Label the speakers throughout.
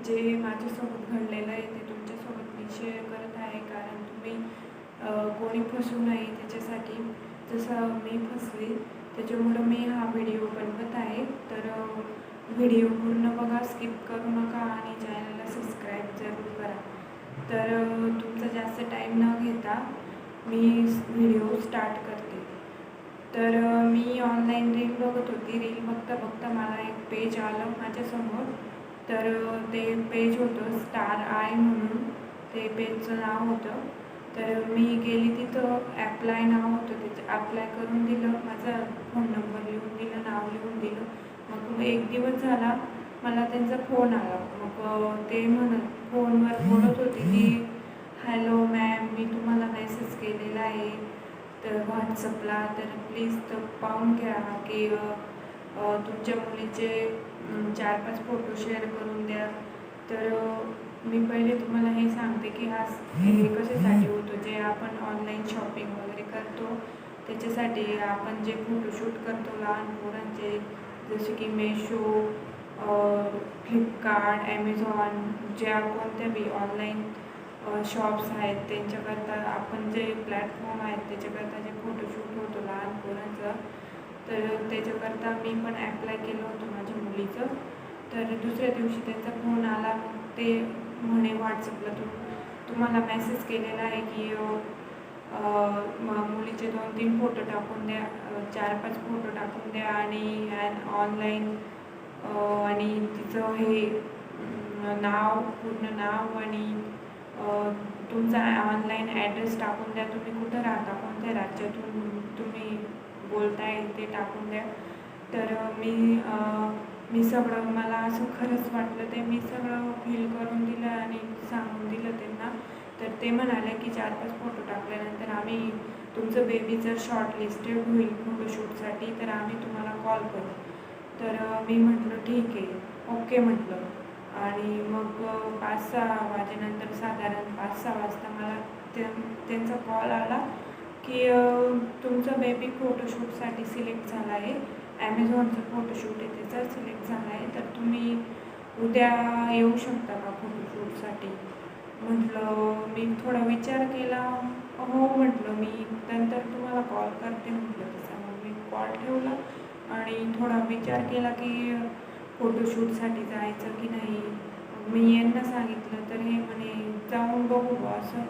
Speaker 1: जे माझ्यासोबत घडलेलं आहे ते तुमच्यासोबत मी शेअर करत आहे, कारण तुम्ही कोणी फसू नये त्याच्यासाठी. जसं मी फसले त्याच्यामुळं मी हा व्हिडिओ बनवत आहे. तर व्हिडिओ पूर्ण बघा, स्किप करू नका आणि चॅनलला सबस्क्राईब जरूर करा. तर तुमचा जास्त टाईम न घेता मी व्हिडिओ स्टार्ट करते. तर मी ऑनलाईन रील बघत होती. रील बघता बघता मला एक पेज आलं माझ्यासमोर. तर ते पेज होतं स्टार आय म्हणून, ते पेजचं नाव होतं. तर मी गेली तिथं, ॲप्लाय नाव होतं त्याचं, ॲप्लाय करून दिलं, माझा फोन नंबर लिहून दिला, नाव लिहून दिलं. मग एक दिवस झाला, मला त्यांचा फोन आला. मग ते फोनवर बोलत होते की हॅलो मॅम, मी तुम्हाला मेसेज केलेला आहे तर व्हॉट्सअपला, तर प्लीज तो पाहून घ्या की तुमच्या मुलीचे 4-5 फोटो शेअर करून द्या. तर मी पहिले तुम्हाला हे सांगते की हे कशासाठी होतं. जे आपण ऑनलाईन शॉपिंग वगैरे करतो त्याच्यासाठी आपण जे फोटोशूट करतो लहान पोरांचे, जसे की मेशो, फ्लिपकार्ट, ॲमेझॉन, ज्या कोणत्या बी ऑनलाईन शॉप्स आहेत त्यांच्याकरता, आपण जे प्लॅटफॉर्म आहेत त्याच्याकरता जे फोटोशूट होतो लहान पोरांचं, तर त्याच्याकरता मी पण ॲप्लाय केलं होतं माझ्या मुलीचं. तर दुसऱ्या दिवशी त्यांचा फोन आला. मग ते म्हणे व्हॉट्सअपला तुम्हाला मेसेज केलेला आहे की मुलीचे 2-3 फोटो टाकून द्या, 4-5 फोटो टाकून द्या आणि ऑनलाईन आणि तिचं हे नाव, पूर्ण नाव आणि तुमचा ऑनलाईन ॲड्रेस टाकून द्या, तुम्ही कुठं राहता, कोणत्या राज्यातून तुम्ही बोलताय ते टाकून द्या. तर मी सगळं, मला असं खरंच वाटलं ते मी सगळं फिल करून दिलं आणि सांगून दिलं त्यांना. तर ते म्हणाले की 4-5 फोटो टाकल्यानंतर आम्ही, तुमचं बेबी जर शॉर्ट लिस्टेड होईल फोटोशूटसाठी तर आम्ही तुम्हाला कॉल करू. तर मी म्हटलं ठीक आहे, ओके म्हटलं. आणि मग 5-6 वाजेनंतर, साधारण 5-6 वाजता मला त्यांचा कॉल आला की तुमचा बेबी फोटोशूटसाठी सिलेक्ट झाला आहे, ॲमेझॉनचं फोटोशूट आहे त्याचा सिलेक्ट झाला आहे, तर तुम्ही उद्या येऊ शकता का फोटोशूटसाठी. म्हटलं, मी थोडा विचार केला. हो म्हटलं, मी नंतर तुम्हाला कॉल करते म्हटलं. तसा मग मी कॉल ठेवला आणि थोडा विचार केला की फोटोशूटसाठी जायचं की नाही. मी यांना सांगितलं तर हे म्हणे जाऊन बघू असं.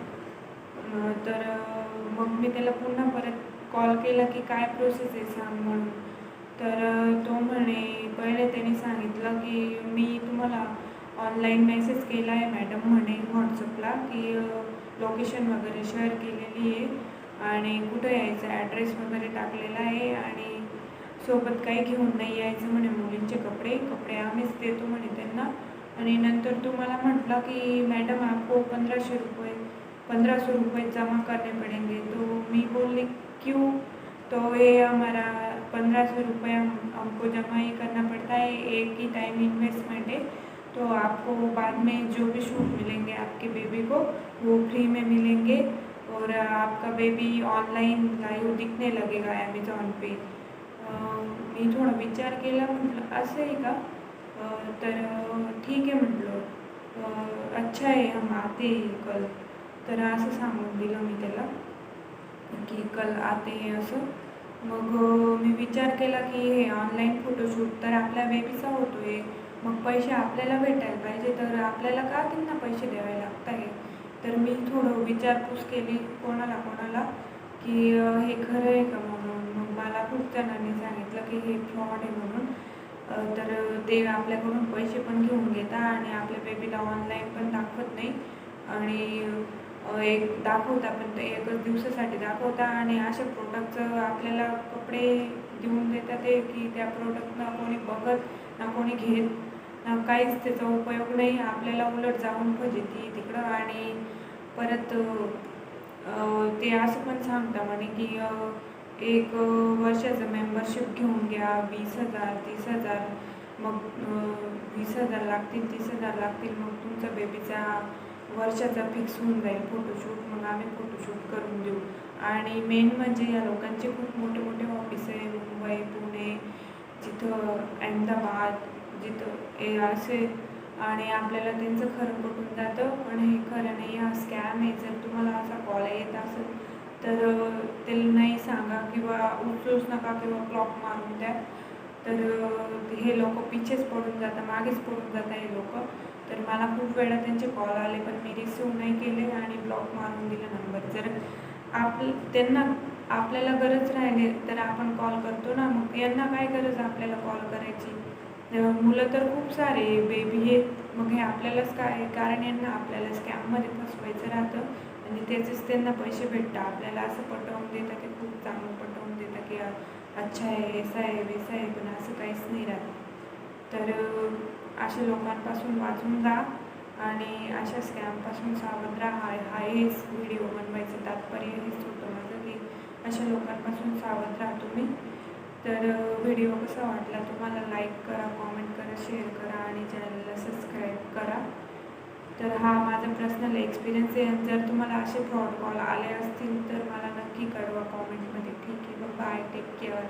Speaker 1: तर मग मी त्याला पुन्हा परत कॉल केला की काय प्रोसेस आहे सांग म्हणून. तर तो म्हणे, पहिले त्यांनी सांगितलं की मी तुम्हाला ऑनलाईन मेसेज केला आहे मॅडम म्हणे व्हॉट्सअपला की लोकेशन वगैरे शेअर केलेली आहे आणि कुठं यायचं ॲड्रेस वगैरे टाकलेला आहे आणि सोबत काही घेऊन नाही यायचं म्हणे. मुलींचे कपडे आम्हीच देतो म्हणे त्यांना. आणि नंतर तुम्हाला म्हटलं की मैडम आपको 1500 रुपये जमा करने पड़ेंगे. तो मैं बोली क्यों. तो ये हमारा 1500 रुपये हमको जमा ही करना पड़ता है, एक ही टाइम इन्वेस्टमेंट है. तो आपको बाद में जो भी शूट मिलेंगे आपके बेबी को वो फ्री में मिलेंगे और आपका बेबी ऑनलाइन लाइव दिखने लगेगा अमेज़ॉन पे. मी थोडा विचार केला, म्हटलं असं आहे का. तर ठीक आहे म्हटलं, अच्छा आहे, हम आते कल. तर असं सांगून दिलं मी त्याला की कल आते हैं असं. मग मी विचार केला की हे ऑनलाईन फोटोशूट तर आपल्या बेबीचा होतो आहे, मग पैसे आपल्याला भेटायला पाहिजे, तर आपल्याला का त्यांना पैसे द्यावे लागत आहे. तर मी थोडं विचारपूस केली कोणाला की हे खरं आहे का म्हणून. मग मला खूप जणांनी सांगितलं की हे फ्रॉड आहे म्हणून. तर ते आपल्याकडून पैसे पण घेऊन घेतात आणि आपल्या बेबीला ऑनलाईन पण दाखवत नाही आणि एक दाखवता पण ते एकच दिवसासाठी दाखवता आणि अशा प्रोडक्टचं आपल्याला कपडे देऊन देतात ते की त्या प्रोडक्ट ना कोणी बघत ना कोणी घेत ना काहीच, त्याचा उपयोग नाही. आपल्याला उलट जाऊन फजिती तिकडं. आणि परत ते असं पण सांगता म्हणे की 1 वर्षाचं मेंबरशिप घेऊन घ्या, 20,000 30,000, मग 20,000 लागतील 30,000 लागतील, मग तुमचा बेबीचा वर्षाचा फिक्स होऊन जाईल फोटोशूट, मग आम्ही फोटोशूट करून देऊ. आणि मेन म्हणजे या लोकांचे खूप मोठे मोठे ऑफिस आहे, मुंबई, पुणे, जिथं अहमदाबाद, जिथं असे आणि आपल्याला त्यांचं खरं पटून जातं, पण हे खरं नाही, हा स्कॅम आहे. जर तुम्हाला असा कॉल येत असेल तर त्याला नाही सांगा किंवा उचलूच नका किंवा ब्लॉक मारून द्या. तर हे लोक पिछेच पडून जातात, मागेच पडून जातात हे लोक. तर मला खूप वेळा त्यांचे कॉल आले, पण मी रिसिव्ह नाही केले आणि ब्लॉक मारून दिला नंबर. जर त्यांना आपल्याला गरज राहिली तर आपण कॉल करतो ना, मग यांना काय गरज आपल्याला कॉल करायची. मुलं तर खूप सारे बेबी आहेत, मग हे आपल्यालाच काय, कारण यांना आपल्याला स्कॅममध्ये फसवायचं राहतं आणि त्याचेच त्यांना पैसे भेटतात. आपल्याला असं पटवून देतात, ते खूप चांगलं पटवून देतात की अच्छा आहे, ऐसा आहे, वैसा आहे, पण असं काहीच नाही राहत. तर अशा लोकांपासून वाचून जा आणि अशा स्कॅमपासून सावध राहा. हेच व्हिडिओ बनवायचं तात्पर्य हेच होतं माझं, की अशा लोकांपासून सावध राहा तुम्ही. तर व्हिडिओ कसा वाटला तुम्हाला लाईक करा, कॉमेंट करा, शेअर करा आणि चॅनलला सबस्क्राईब करा. तर हा माझा पर्सनल एक्सपिरियन्स आहे. जर तुम्हाला असे फ्रॉड कॉल आले असतील तर मला नक्की